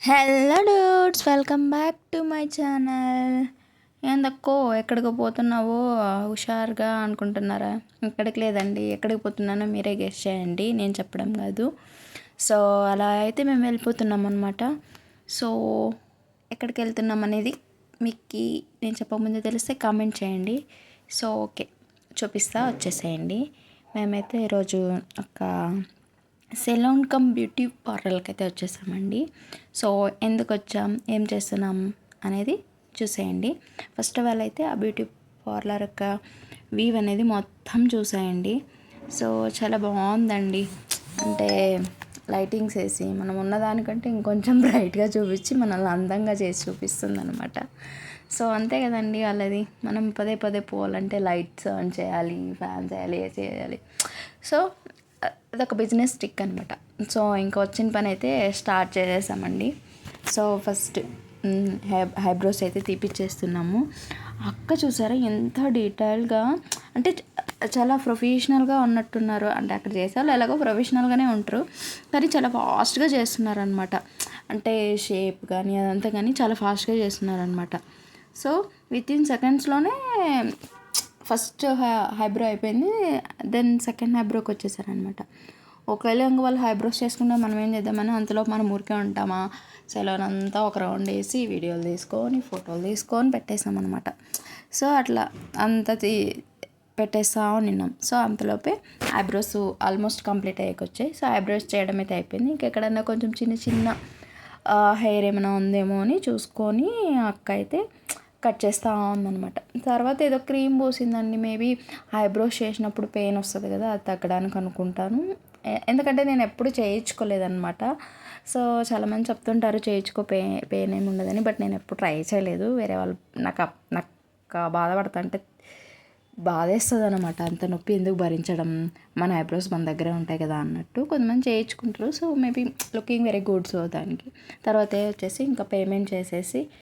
Hello dudes, welcome back to my channel. ఏందక్కో ఎక్కడికి పోతున్నావో హుషారుగా అనుకుంటున్నారా? ఎక్కడికి లేదండి, ఎక్కడికి పోతున్నానో మీరే గెస్ చేయండి, నేను చెప్పడం కాదు. సో అలా అయితే మేము వెళ్ళిపోతున్నాం అనమాట. సో ఎక్కడికి వెళ్తున్నాం అనేది మీకు నేను చెప్పకముందే తెలిస్తే కామెంట్ చేయండి. సో ఓకే, చూపిస్తా, వచ్చేసేయండి. మేమైతే ఈరోజు ఒక సెలూన్ కమ్ బ్యూటీ పార్లర్కి అయితే వచ్చేసామండి. సో ఎందుకు వచ్చాం, ఏం చేస్తున్నాం అనేది చూసేయండి. ఫస్ట్ ఆఫ్ ఆల్ అయితే ఆ బ్యూటీ పార్లర్ యొక్క వ్యూ అనేది మొత్తం చూసేయండి. సో చాలా బాగుందండి. అంటే లైటింగ్స్ వేసి మనం ఉన్నదానికంటే ఇంకొంచెం బ్రైట్గా చూపించి మనల్ని అందంగా చేసి చూపిస్తుంది అనమాట. సో అంతే కదండి వాళ్ళది. మనం పదే పదే పోవాలంటే లైట్స్ ఆన్ చేయాలి, ఫ్యాన్స్ వేయాలి, ఏసీ చేయాలి. సో అదొక బిజినెస్ ట్రిక్ అనమాట. సో ఇంకా వచ్చిన పని అయితే స్టార్ట్ చేసేసామండి. సో ఫస్ట్ హైబ్రోస్ అయితే తీపిచ్చేస్తున్నాము. అక్క చూసారా ఎంత డీటెయిల్గా, అంటే చాలా ప్రొఫెషనల్గా ఉన్నట్టున్నారు. అంటే అక్కడ చేసేవాళ్ళు ఎలాగో ప్రొఫెషనల్గానే ఉంటారు, కానీ చాలా ఫాస్ట్గా చేస్తున్నారు అనమాట. అంటే షేప్ కానీ అదంతా కానీ చాలా ఫాస్ట్గా చేస్తున్నారు అనమాట. సో వితిన్ సెకండ్స్లోనే ఫస్ట్ హైబ్రో అయిపోయింది, దెన్ సెకండ్ హైబ్రోకి వచ్చేసారనమాట. ఒకవేళ ఇంక వాళ్ళు హైబ్రోస్ చేసుకుంటే మనం ఏం చేద్దామని అంతలో మనం ఊరికే ఉంటామా, సెలూన్ అంతా ఒక రౌండ్ వేసి వీడియోలు తీసుకొని ఫోటోలు తీసుకొని పెట్టేసామన్నమాట. సో అట్లా అంత పెట్టేస్తా నిన్నాం. సో అంతలోపే ఐబ్రోస్ ఆల్మోస్ట్ కంప్లీట్ అయ్యాకొచ్చాయి. సో ఐబ్రోస్ చేయడం అయితే అయిపోయింది. ఇంకెక్కడన్నా కొంచెం చిన్న చిన్న హెయిర్ ఏమైనా ఉందేమో అని చూసుకొని అక్క అయితే కట్ చేస్తూ ఉందనమాట. తర్వాత ఏదో క్రీమ్ పోసిందండి. మేబీ ఐబ్రోస్ చేసినప్పుడు పెయిన్ వస్తుంది కదా, అది తగ్గడానికి అనుకుంటాను. ఎందుకంటే నేను ఎప్పుడు చేయించుకోలేదన్నమాట. సో చాలామంది చెప్తుంటారు చేయించుకో, పెయిన్ ఏమి ఉండదని. బట్ నేను ఎప్పుడు ట్రై చేయలేదు. వేరే వాళ్ళు నాకు బాధపడతా అంటే బాధేస్తుంది అనమాట. అంత నొప్పి ఎందుకు భరించడం, మన ఐబ్రోస్ మన దగ్గరే ఉంటాయి కదా అన్నట్టు కొంతమంది చేయించుకుంటారు. So maybe looking very good. So దానికి తర్వాత వచ్చేసి ఇంకా పేమెంట్ చేసేసి